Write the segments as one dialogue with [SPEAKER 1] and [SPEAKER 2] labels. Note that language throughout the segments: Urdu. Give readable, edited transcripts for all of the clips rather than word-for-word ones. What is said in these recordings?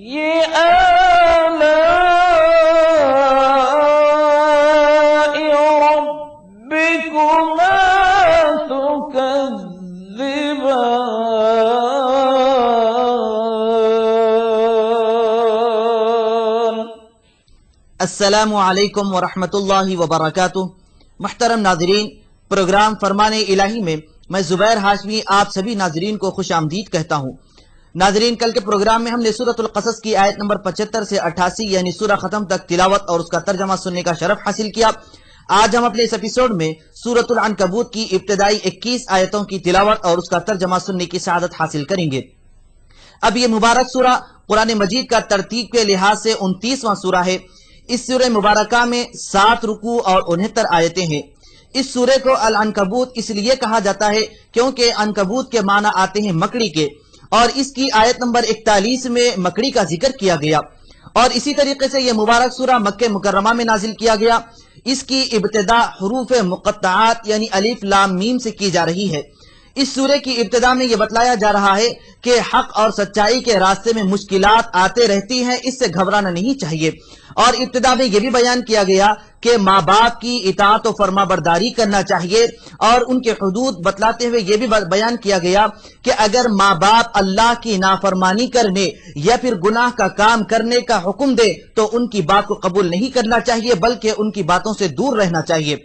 [SPEAKER 1] آلاء ربكما تكذبان۔
[SPEAKER 2] السلام علیکم ورحمۃ اللہ وبرکاتہ۔ محترم ناظرین، پروگرام فرمان الہی میں میں زبیر ہاشمی آپ سبھی ناظرین کو خوش آمدید کہتا ہوں۔ ناظرین، کل کے پروگرام میں ہم نے سورۃ القصص کی آیت نمبر 75 سے 88 یعنی سورہ ختم تک تلاوت اور اس کا ترجمہ سننے کا شرف حاصل کیا۔ آج ہم اپنے اس ایپیسوڈ میں سورۃ العنکبوت کی ابتدائی 21 آیتوں کی تلاوت اور اس کا ترجمہ سننے کی سعادت حاصل کریں گے۔ اب یہ مبارک سورہ قرآن مجید کا ترتیب کے لحاظ سے 29واں سورہ ہے۔ اس سورہ مبارکہ میں 7 رکوع اور 69 آیتیں ہیں۔ اس سورہ کو العنکبوت اس لیے کہا جاتا ہے کیونکہ عنکبوت کے معنی آتے ہیں مکڑی کے، اور اس کی آیت نمبر 41 میں مکڑی کا ذکر کیا گیا، اور اسی طریقے سے یہ مبارک سورہ مکہ مکرمہ میں نازل کیا گیا۔ اس کی ابتدا حروف مقطعات یعنی الف لام میم سے کی جا رہی ہے۔ اس سورہ کی ابتدا میں یہ بتلایا جا رہا ہے کہ حق اور سچائی کے راستے میں مشکلات آتے رہتی ہیں، اس سے گھبرانا نہیں چاہیے، اور ابتدا میں یہ بھی بیان کیا گیا کہ ماں باپ کی اطاعت و فرما برداری کرنا چاہیے، اور ان کے حدود بتلاتے ہوئے یہ بھی بیان کیا گیا کہ اگر ماں باپ اللہ کی نافرمانی کرنے یا پھر گناہ کا کام کرنے کا حکم دے تو ان کی بات کو قبول نہیں کرنا چاہیے بلکہ ان کی باتوں سے دور رہنا چاہیے۔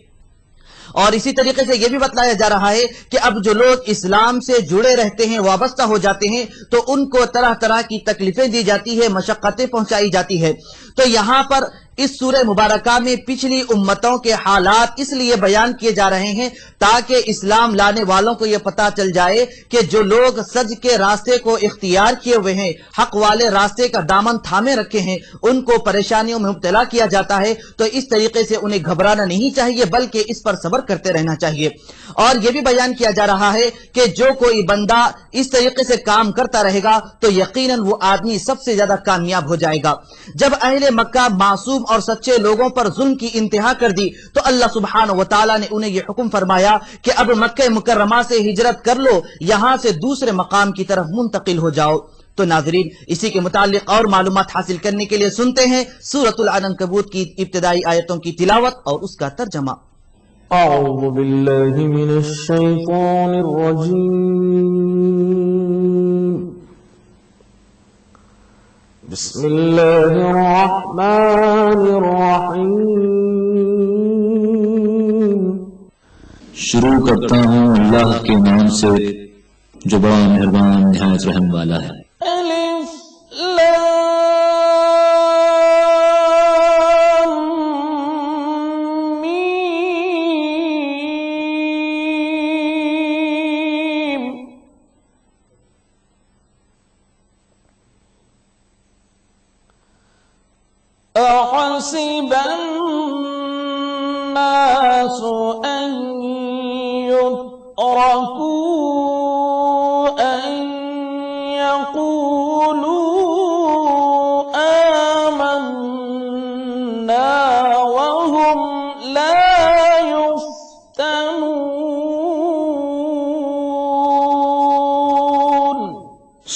[SPEAKER 2] اور اسی طریقے سے یہ بھی بتلایا جا رہا ہے کہ اب جو لوگ اسلام سے جڑے رہتے ہیں، وابستہ ہو جاتے ہیں، تو ان کو طرح طرح کی تکلیفیں دی جاتی ہے، مشقتیں پہنچائی جاتی ہے۔ تو یہاں پر اس سورہ مبارکہ میں پچھلی امتوں کے حالات اس لیے بیان کیے جا رہے ہیں تاکہ اسلام لانے والوں کو یہ پتا چل جائے کہ جو لوگ سچ کے راستے کو اختیار کیے ہوئے ہیں، حق والے راستے کا دامن تھامے رکھے ہیں، ان کو پریشانیوں میں مبتلا کیا جاتا ہے، تو اس طریقے سے انہیں گھبرانا نہیں چاہیے بلکہ اس پر صبر کرتے رہنا چاہیے۔ اور یہ بھی بیان کیا جا رہا ہے کہ جو کوئی بندہ اس طریقے سے کام کرتا رہے گا تو یقیناً وہ آدمی سب سے زیادہ کامیاب ہو جائے گا۔ جب اہل مکہ معصوم اور سچے لوگوں پر ظلم کی انتہا کر دی تو اللہ سبحانہ و تعالیٰ نے انہیں یہ حکم فرمایا کہ اب مکہ مکرمہ سے ہجرت کر لو، یہاں سے دوسرے مقام کی طرف منتقل ہو جاؤ۔ تو ناظرین، اسی کے متعلق اور معلومات حاصل کرنے کے لیے سنتے ہیں سورۃ العنکبوت کی ابتدائی آیتوں کی تلاوت اور اس کا ترجمہ۔
[SPEAKER 1] اعوذ باللہ من الشیطان الرجیم، بسم اللہ الرحمن الرحیم۔
[SPEAKER 3] شروع کرتا ہوں اللہ کے نام سے جو بڑا مہربان نہایت رحم والا ہے۔
[SPEAKER 1] الف لام میم۔ احسب الناس ان يتركوا ان يقولوا آمنا وهم لا يفتنون۔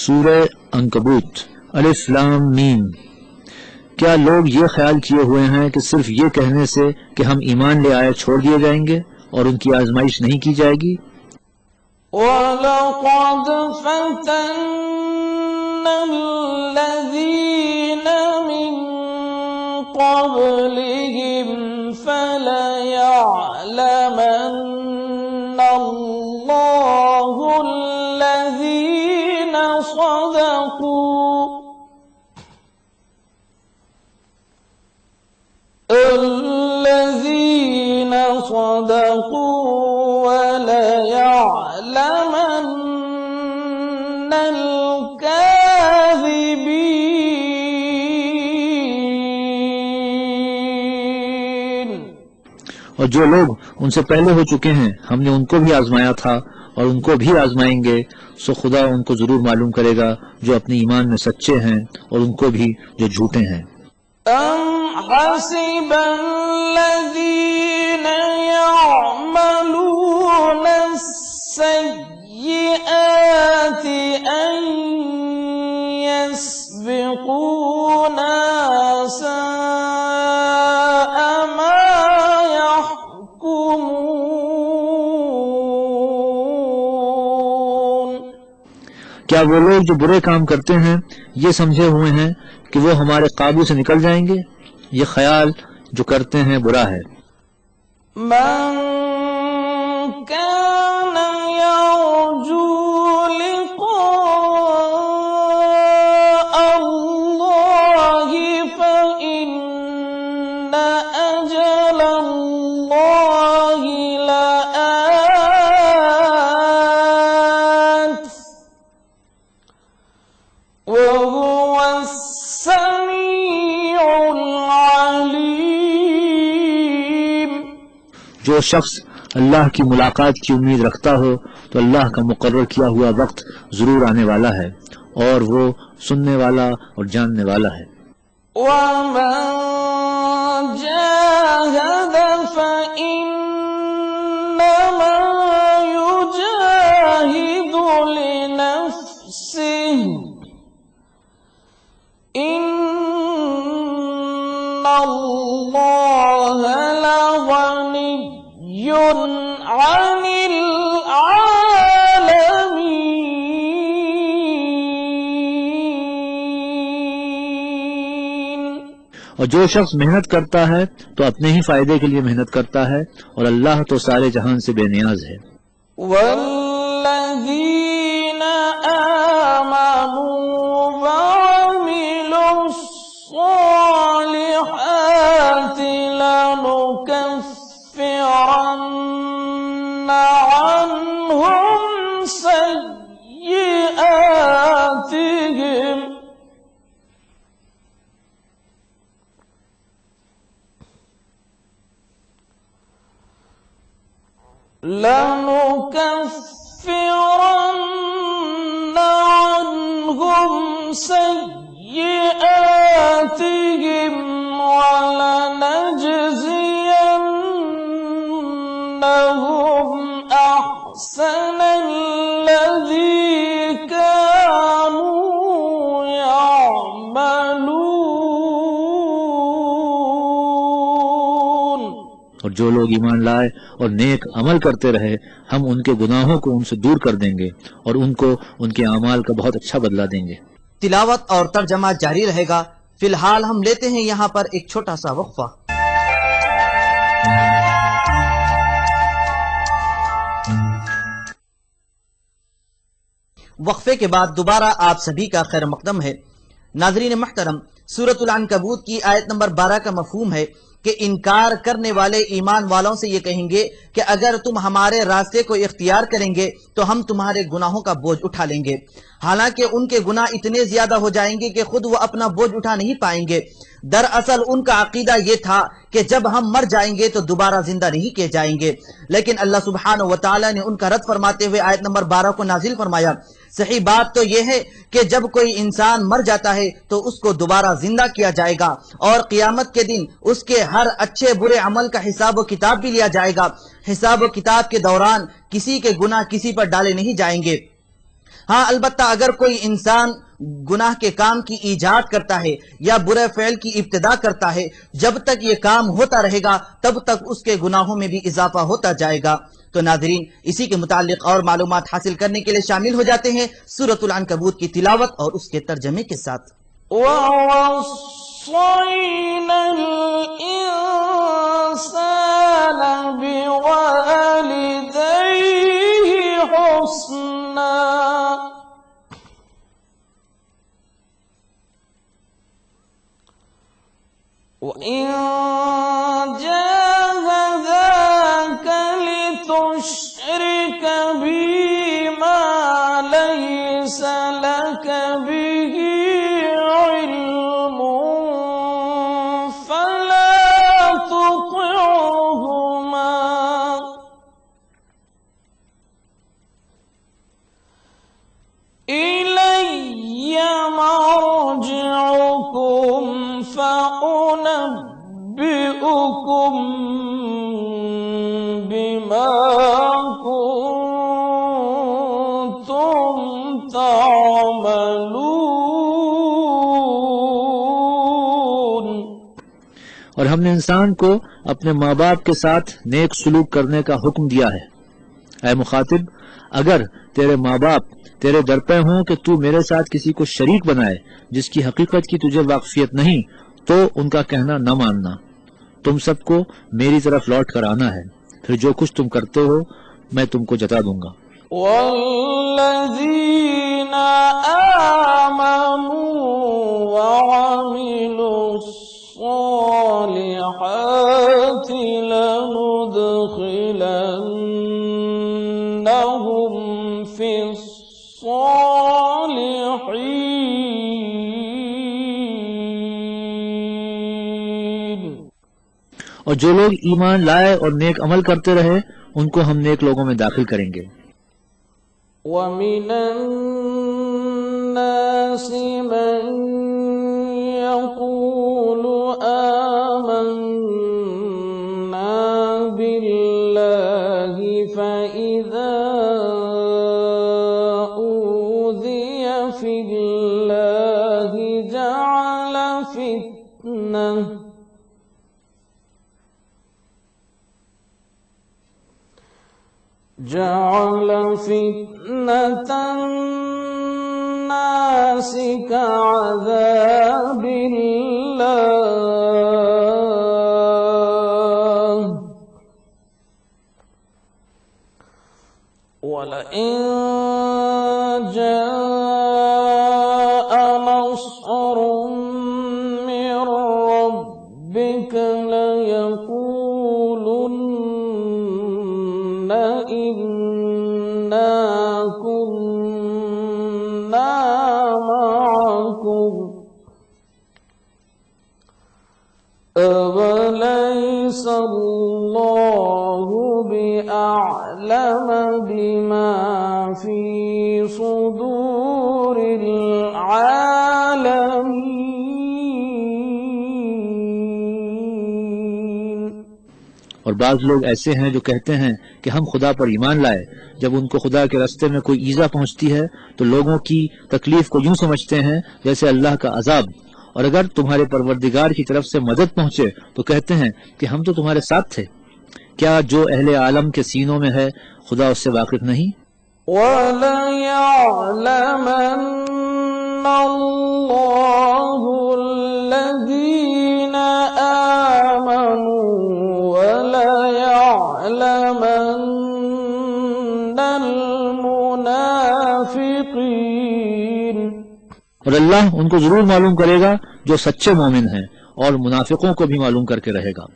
[SPEAKER 3] سورہ عنکبوت، الف لام میم۔ کیا لوگ یہ خیال کیے ہوئے ہیں کہ صرف یہ کہنے سے کہ ہم ایمان لے آئے چھوڑ دیے جائیں گے اور ان کی آزمائش نہیں کی جائے گی؟
[SPEAKER 1] وَلَقَدْ فَتَنَّا الَّذِينَ مِن قَبْلِهِمْ فَلَيَعْلَمَنَّ اللَّهُ الَّذِينَ صدقوا وَلَيَعْلَمَنَّ الْكَاذِبِينَ۔
[SPEAKER 3] اور جو لوگ ان سے پہلے ہو چکے ہیں ہم نے ان کو بھی آزمایا تھا اور ان کو بھی آزمائیں گے، سو خدا ان کو ضرور معلوم کرے گا جو اپنے ایمان میں سچے ہیں اور ان کو بھی جو جھوٹے ہیں۔
[SPEAKER 1] أَمْ حَسِبَ الَّذِينَ يَعْمَلُونَ السَّيِّئَاتِ أَن يَسْبِقُونَ
[SPEAKER 3] کیا وہ لوگ جو برے کام کرتے ہیں یہ سمجھے ہوئے ہیں کہ وہ ہمارے قابو سے نکل جائیں گے؟ یہ خیال جو کرتے ہیں برا ہے۔
[SPEAKER 1] من كان يرجو لقاء الله فإن أجل الله لآت وهو السميع العليم۔
[SPEAKER 3] جو شخص اللہ کی ملاقات کی امید رکھتا ہو تو اللہ کا مقرر کیا ہوا وقت ضرور آنے والا ہے، اور وہ سننے والا اور جاننے والا ہے۔
[SPEAKER 1] ومن جاهد فإنما يجاهد لنفسه إن الله لغني عن العالمين۔
[SPEAKER 3] اور جو شخص محنت کرتا ہے تو اپنے ہی فائدے کے لیے محنت کرتا ہے، اور اللہ تو سارے جہان سے بے نیاز ہے۔
[SPEAKER 1] والذين آمنوا وعملوا الصالحات لنكفرن عنهم سيئاتهم ولنجزينهم أحسن الذي كانوا يعملون۔
[SPEAKER 3] اور جو لوگ ایمان لائے اور نیک عمل کرتے رہے ہم ان کے گناہوں کو ان سے دور کر دیں گے اور ان کو ان کے اعمال کا بہت اچھا بدلہ دیں گے۔
[SPEAKER 2] تلاوت اور ترجمہ جاری رہے گا۔ فی الحال ہم لیتے ہیں یہاں پر ایک چھوٹا سا وقفہ۔ وقفے کے بعد دوبارہ آپ سبھی کا خیر مقدم ہے۔ ناظرین محترم، سورۃ العنکبوت کی آیت نمبر 12 کا مفہوم ہے کہ انکار کرنے والے ایمان والوں سے یہ کہیں گے کہ اگر تم ہمارے راستے کو اختیار کریں گے تو ہم تمہارے گناہوں کا بوجھ اٹھا لیں گے۔ حالانکہ ان کے گناہ اتنے زیادہ ہو جائیں گے کہ خود وہ اپنا بوجھ اٹھا نہیں پائیں گے۔ دراصل ان کا عقیدہ یہ تھا کہ جب ہم مر جائیں گے تو دوبارہ زندہ نہیں کیے جائیں گے، لیکن اللہ سبحانہ و تعالی نے ان کا رد فرماتے ہوئے آیت نمبر 12 کو نازل فرمایا۔ صحیح بات تو یہ ہے کہ جب کوئی انسان مر جاتا ہے تو اس کو دوبارہ زندہ کیا جائے گا، اور قیامت کے دن اس کے ہر اچھے برے عمل کا حساب و کتاب بھی لیا جائے گا۔ حساب و کتاب کے دوران کسی کے گناہ کسی پر ڈالے نہیں جائیں گے۔ ہاں، البتہ اگر کوئی انسان گناہ کے کام کی ایجاد کرتا ہے یا برے فعل کی ابتدا کرتا ہے، جب تک یہ کام ہوتا رہے گا تب تک اس کے گناہوں میں بھی اضافہ ہوتا جائے گا۔ تو ناظرین، اسی کے متعلق اور معلومات حاصل کرنے کے لیے شامل ہو جاتے ہیں سورۃ العنکبوت کی تلاوت اور اس کے ترجمے کے ساتھ۔
[SPEAKER 1] وَوَصَّيْنَا الْإِنسَانَ بِوَالِدَيْهِ حُسْنًا وَإِن جَاهَدَاكَ لِتُشْرِكَ بِي مَا لَيْسَ لَكَ بِهِ عِلْمٌ فَلَا تُطِعْهُمَا إِلَيَّ مَرْجِعُكُمْ فَأُنَبِّئُكُم بِمَا كُنتُمْ تَعْمَلُونَ۔
[SPEAKER 3] اور ہم نے انسان کو اپنے ماں باپ کے ساتھ نیک سلوک کرنے کا حکم دیا ہے، اے مخاطب، اگر تیرے ماں باپ تیرے در پہ ہوں کہ تو میرے ساتھ کسی کو شریک بنائے جس کی حقیقت کی تجھے واقفیت نہیں، تو ان کا کہنا نہ ماننا۔ تم سب کو میری طرف لوٹ کر آنا ہے، پھر جو کچھ تم کرتے ہو میں تم کو جتا دوں گا۔
[SPEAKER 1] والذین آمنوا وعملوا الصالحات لندخلنهم فی الصالحین۔
[SPEAKER 3] اور جو لوگ ایمان لائے اور نیک عمل کرتے رہے ان کو ہم نیک لوگوں میں داخل کریں گے۔
[SPEAKER 1] وَمِنَ النَّاسِ مَن يَقُولُ آمَنَّا بِاللَّهِ فَإِذَا أُوذِيَ فِي اللَّهِ جَعَلَ فِتْنَةَ النَّاسِ كَعَذَابِ اللَّهِ وَلَئِن جَاءَ نَصْرٌ مِّن رَّبِّكَ لَيَقُولُنَّ إِنَّا كُنَّا مَعَكُمْ أَوَلَيْسَ اللَّهُ بِأَعْلَمَ بِمَا فِي صُدُورِ الْعَالَمِينَ۔
[SPEAKER 3] اور بعض لوگ ایسے ہیں جو کہتے ہیں کہ ہم خدا پر ایمان لائے، جب ان کو خدا کے راستے میں کوئی ایذا پہنچتی ہے تو لوگوں کی تکلیف کو یوں سمجھتے ہیں جیسے اللہ کا عذاب، اور اگر تمہارے پروردگار کی طرف سے مدد پہنچے تو کہتے ہیں کہ ہم تو تمہارے ساتھ تھے۔ کیا جو اہل عالم کے سینوں میں ہے خدا اس سے واقف نہیں؟
[SPEAKER 1] وَلَيَعْلَمَنَّ اللَّهُ الَّذِينَ آمَنُوا وَلَيَعْلَمَنَّ الْمُنَافِقِينَ۔
[SPEAKER 3] اور اللہ ان کو ضرور معلوم کرے گا جو سچے مومن ہیں، اور منافقوں کو بھی معلوم کر کے رہے گا۔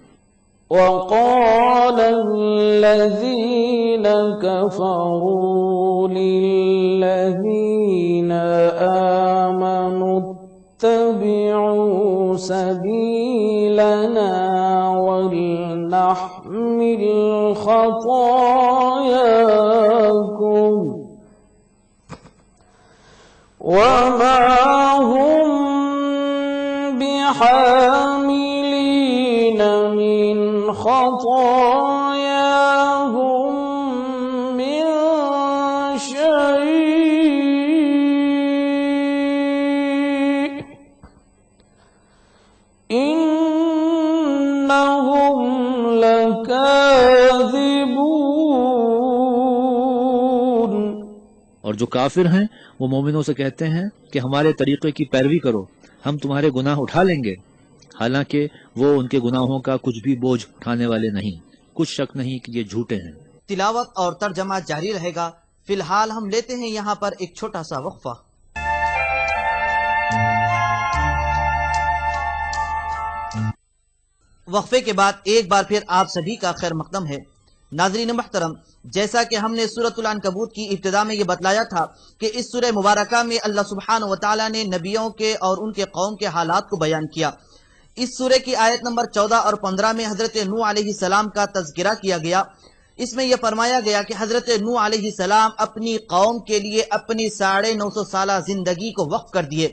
[SPEAKER 1] وَقَالَ الَّذِينَ كَفَرُوا لِلَّذِينَ آمَنُوا اتَّبِعُوا سَبِيلَنَا وَلْنَحْمِلْ خَطَايَاكُمْ وَمَا هُمْ بِحَامِلِينَ مِنْ خَطَايَاهُمْ مِنْ شَيْءٍ إِنَّهُمْ لَكَاذِبُونَ۔
[SPEAKER 3] اور جو کافر ہیں وہ مومنوں سے کہتے ہیں کہ ہمارے طریقے کی پیروی کرو، ہم تمہارے گناہ اٹھا لیں گے، حالانکہ وہ ان کے گناہوں کا کچھ بھی بوجھ اٹھانے والے نہیں، کچھ شک نہیں کہ یہ جھوٹے ہیں۔
[SPEAKER 2] تلاوت اور ترجمہ جاری رہے گا۔ فی الحال ہم لیتے ہیں یہاں پر ایک چھوٹا سا وقفہ۔ وقفے کے بعد ایک بار پھر آپ سبھی کا خیر مقدم ہے۔ ناظرین محترم، جیسا کہ ہم نے سورۃ العنکبوت کی ابتدا میں یہ بتلایا تھا کہ اس سورہ مبارکہ میں اللہ سبحانہ و تعالیٰ نے نبیوں کے اور ان کے قوم کے حالات کو بیان کیا۔ اس سورہ کی آیت نمبر 14 اور 15 میں حضرت نوح علیہ السلام کا تذکرہ کیا گیا۔ اس میں یہ فرمایا گیا کہ حضرت نوح علیہ السلام اپنی قوم کے لیے اپنی 950 سالہ زندگی کو وقف کر دیے،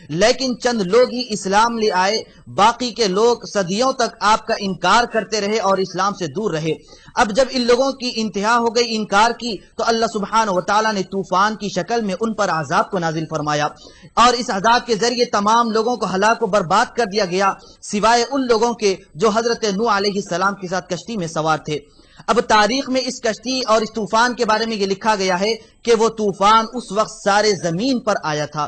[SPEAKER 2] لیکن چند لوگ ہی اسلام لے آئے، باقی کے لوگ صدیوں تک آپ کا انکار کرتے رہے اور اسلام سے دور رہے۔ اب جب ان لوگوں کی انتہا ہو گئی انکار کی، تو اللہ سبحانہ و تعالیٰ نے طوفان کی شکل میں ان پر عذاب کو نازل فرمایا، اور اس عذاب کے ذریعے تمام لوگوں کو ہلاک و برباد کر دیا گیا، سوائے ان لوگوں کے جو حضرت نوح علیہ السلام کے ساتھ کشتی میں سوار تھے۔ اب تاریخ میں اس کشتی اور اس طوفان کے بارے میں یہ لکھا گیا ہے کہ وہ طوفان اس وقت سارے زمین پر آیا تھا۔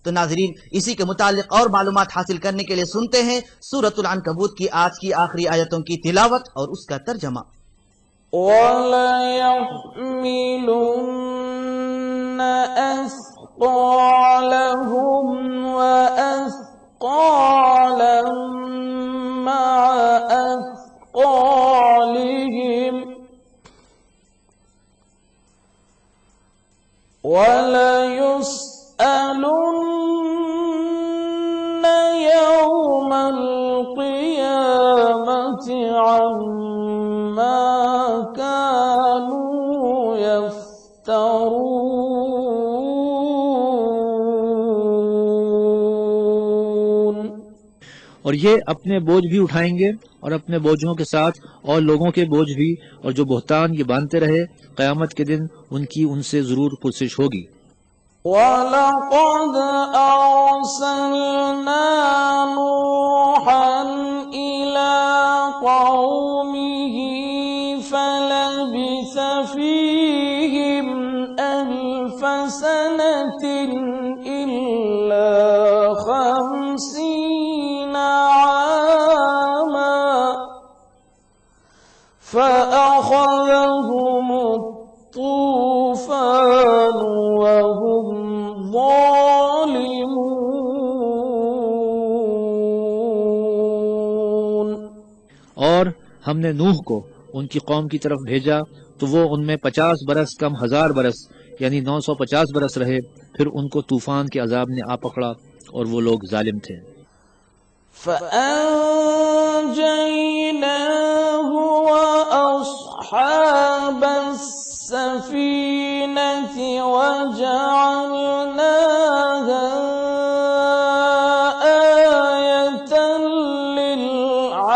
[SPEAKER 2] تو ناظرین، اسی کے متعلق اور معلومات حاصل کرنے کے لیے سنتے ہیں سورۃ العنکبوت کی آج کی آخری آیتوں کی تلاوت اور اس کا ترجمہ۔
[SPEAKER 1] وَلَيَحْمِلُنَّ أَثْقَالَهُمْ وَأَثْقَالًا مَعَ أَثْقَالِهِمْ وَلَيُسْأَلُنَّ يَوْمَ الْقِيَامَةِ عَمَّا كَانُوا يَفْتَرُونَ۔
[SPEAKER 3] اور یہ اپنے بوجھ بھی اٹھائیں گے اور اپنے بوجھوں کے ساتھ اور لوگوں کے بوجھ بھی، اور جو بہتان یہ باندھتے رہے، قیامت کے دن ان کی ان سے ضرور پرسش ہوگی۔
[SPEAKER 1] وَلَقَدْ أَرْسَلْنَا نُوحًا إِلَىٰ قَوْمِهِ فَلَبِثَ فِيهِمْ أَلْفَ سَنَةٍ إِلَّا 50 عَامًا فَأَخَذَهُمُ الطُّوفَانُ وَهُمْ ظَالِمُونَ۔
[SPEAKER 3] اور ہم نے نوح کو ان کی قوم کی طرف بھیجا تو وہ ان میں 50 برس کم 1000 برس یعنی 950 برس رہے، پھر ان کو طوفان کے عذاب نے آ پکڑا اور وہ لوگ ظالم تھے۔
[SPEAKER 1] فَأَنجَيْنَاهُ وَأَصْحَابَ السَّفِينَةِ وَجَعَلْنَاهَا آيَةً لِّلْعَالَمِينَ۔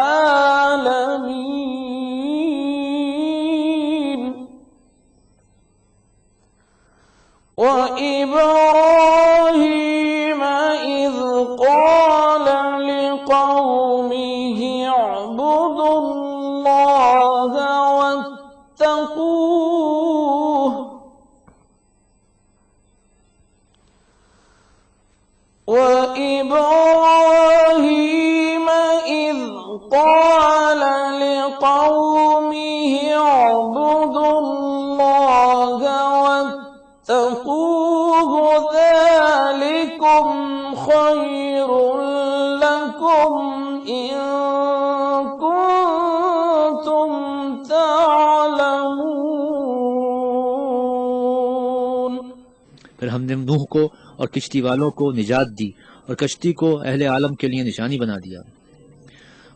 [SPEAKER 1] وَإِبْرَاهِيمَ إِذْ قَالَ لِقَوْمِهِ اعْبُدُوا اللَّهَ وَاتَّقُوهُ وَإِبْرَاهِيمَ إِذْ قَالَ لِقَوْمِهِ اعْبُدُوا اللَّهَ وَاتَّقُوهُ ذَلِكُمْ خَيْرٌ لَكُمْ إِن كُنتُمْ تَعْلَمُونَ۔
[SPEAKER 3] پھر ہم نے نوح کو اور کشتی والوں کو نجات دی اور کشتی کو اہل عالم کے لیے نشانی بنا دیا۔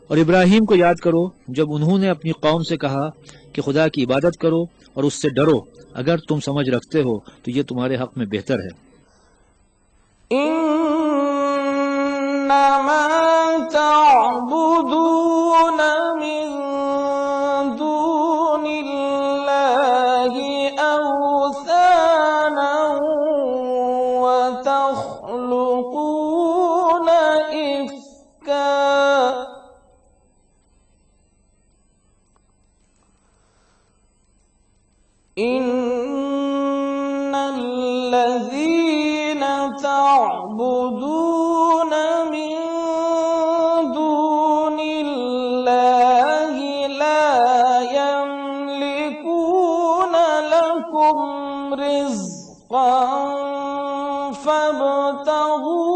[SPEAKER 3] اور ابراہیم کو یاد کرو جب انہوں نے اپنی قوم سے کہا کہ خدا کی عبادت کرو اور اس سے ڈرو، اگر تم سمجھ رکھتے ہو تو یہ تمہارے حق میں بہتر ہے۔
[SPEAKER 1] إِنَّمَا تَعْبُدُونَ مِن دُونِ اللَّهِ أَوْثَانًا وَتَخْلُقُونَ إِفْكًا إِنَّ الَّذِينَ تَعْبُدُونَ مِن دُونِ اللَّهِ لَا يَمْلِكُونَ لَكُمْ رِزْقًا فَابْتَغُوا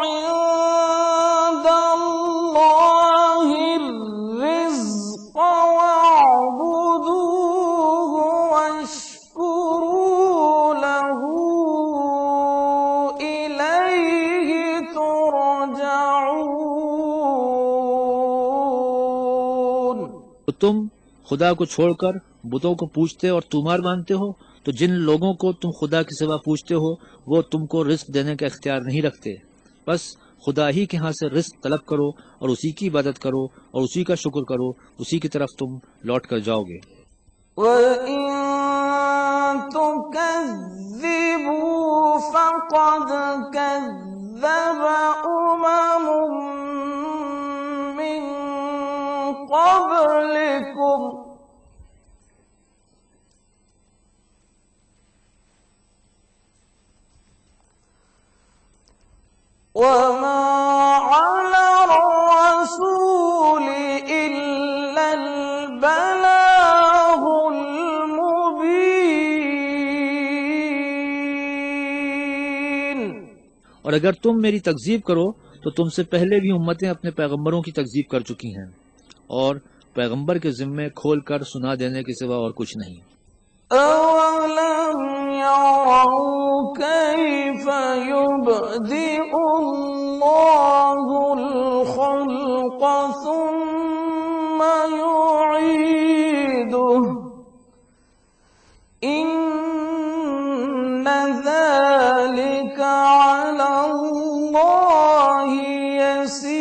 [SPEAKER 1] عِندَ اللَّهِ الرِّزْقَ وَاعْبُدُوهُ وَاشْكُرُوا لَهُ إِلَيْهِ تُرْجَعُونَ۔
[SPEAKER 3] تو تم خدا کو چھوڑ کر بتوں کو پوجتے اور تومار مانتے ہو، تو جن لوگوں کو تم خدا کے سوا پوجتے ہو وہ تم کو رزق دینے کا اختیار نہیں رکھتے، بس خدا ہی کے ہاں سے رزق طلب کرو اور اسی کی عبادت کرو اور اسی کا شکر کرو، اسی کی طرف تم لوٹ کر جاؤ گے۔
[SPEAKER 1] وَإِن تُكَذِّبُوا فَقَدْ كَذَّبَ أُمَمٌ مِّن قَبْلِكُمْ وَمَا عَلَى الرَّسُولِ إِلَّا الْبَلَاغُ الْمُبِينُ۔
[SPEAKER 3] اور اگر تم میری تکذیب کرو تو تم سے پہلے بھی امتیں اپنے پیغمبروں کی تکذیب کر چکی ہیں، اور پیغمبر کے ذمے کھول کر سنا دینے کے سوا اور کچھ نہیں۔
[SPEAKER 1] أَوَلَمْ يَرَوْا كَيْفَ يُبْدِئُ اللَّهُ الْخَلْقَ ثُمَّ يُعِيدُهُ إِنَّ ذَلِكَ عَلَى اللَّهِ يَسِيرٌ۔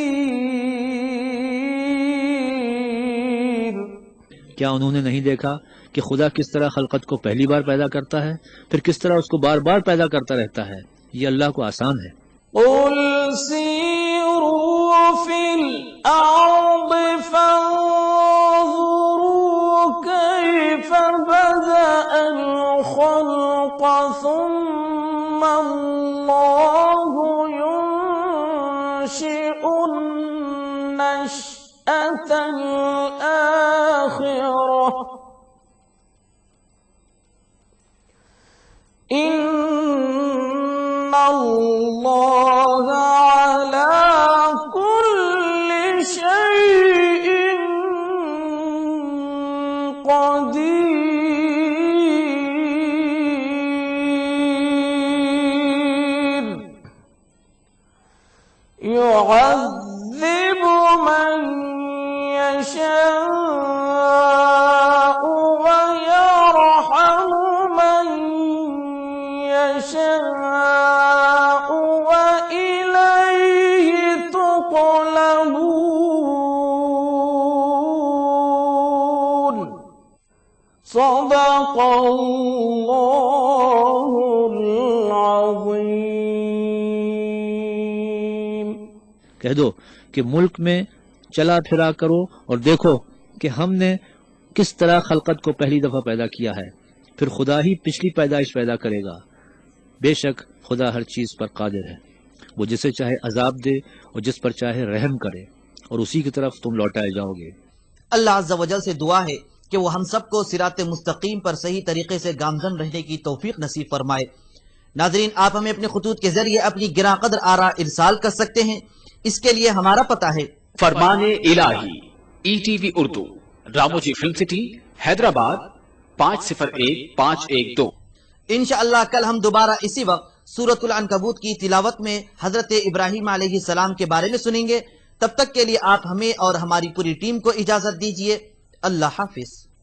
[SPEAKER 3] کیا انہوں نے نہیں دیکھا کہ خدا کس طرح خلقت کو پہلی بار پیدا کرتا ہے، پھر کس طرح اس کو بار بار پیدا کرتا رہتا ہے؟ یہ اللہ کو آسان ہے۔
[SPEAKER 1] قُلْ سِيرُوا فِي الْأَرْضِ فَانظُرُوا كَيْفَ بَدَأَ الْخَلْقَ ثُمَّ اللَّهُ يُنشِئُ النَّشْأَةَ الْآخِرَةَ إِنَّ اللَّهَ عَلَى كُلِّ شَيْءٍ قَدِيرٌ يُعَذِّبُ مَن يَشَاءُ وَيَرْحَمُ مَن يَشَاءُ وَإِلَيْهِ تُقْلَبُونَ۔ صدق اللہ العظیم۔
[SPEAKER 3] کہہ دو کہ ملک میں چلا پھرا کرو اور دیکھو کہ ہم نے کس طرح خلقت کو پہلی دفعہ پیدا کیا ہے، پھر خدا ہی پچھلی پیدائش پیدا کرے گا۔ بے شک خدا ہر چیز پر قادر ہے، وہ جسے چاہے عذاب دے اور جس پر چاہے رحم کرے، اور اسی کی طرف تم لوٹائے جاؤ گے۔
[SPEAKER 2] اللہ عز و جل سے دعا ہے کہ وہ ہم سب کو صراط مستقیم پر صحیح طریقے سے گامزن رہنے کی توفیق نصیب فرمائے۔ ناظرین، آپ ہمیں اپنے خطوط کے ذریعے اپنی گراں قدر آراء ارسال کر سکتے ہیں۔ اس کے لیے ہمارا پتہ ہے
[SPEAKER 4] فرمان الہی ETV Urdu, Ramoji Film City, Hyderabad 501512۔
[SPEAKER 2] انشاءاللہ کل ہم دوبارہ اسی وقت سورۃ العنکبوت کی تلاوت میں حضرت ابراہیم علیہ السلام کے بارے میں سنیں گے۔ تب تک کے لیے آپ ہمیں اور ہماری پوری ٹیم کو اجازت دیجیے۔ اللہ حافظ۔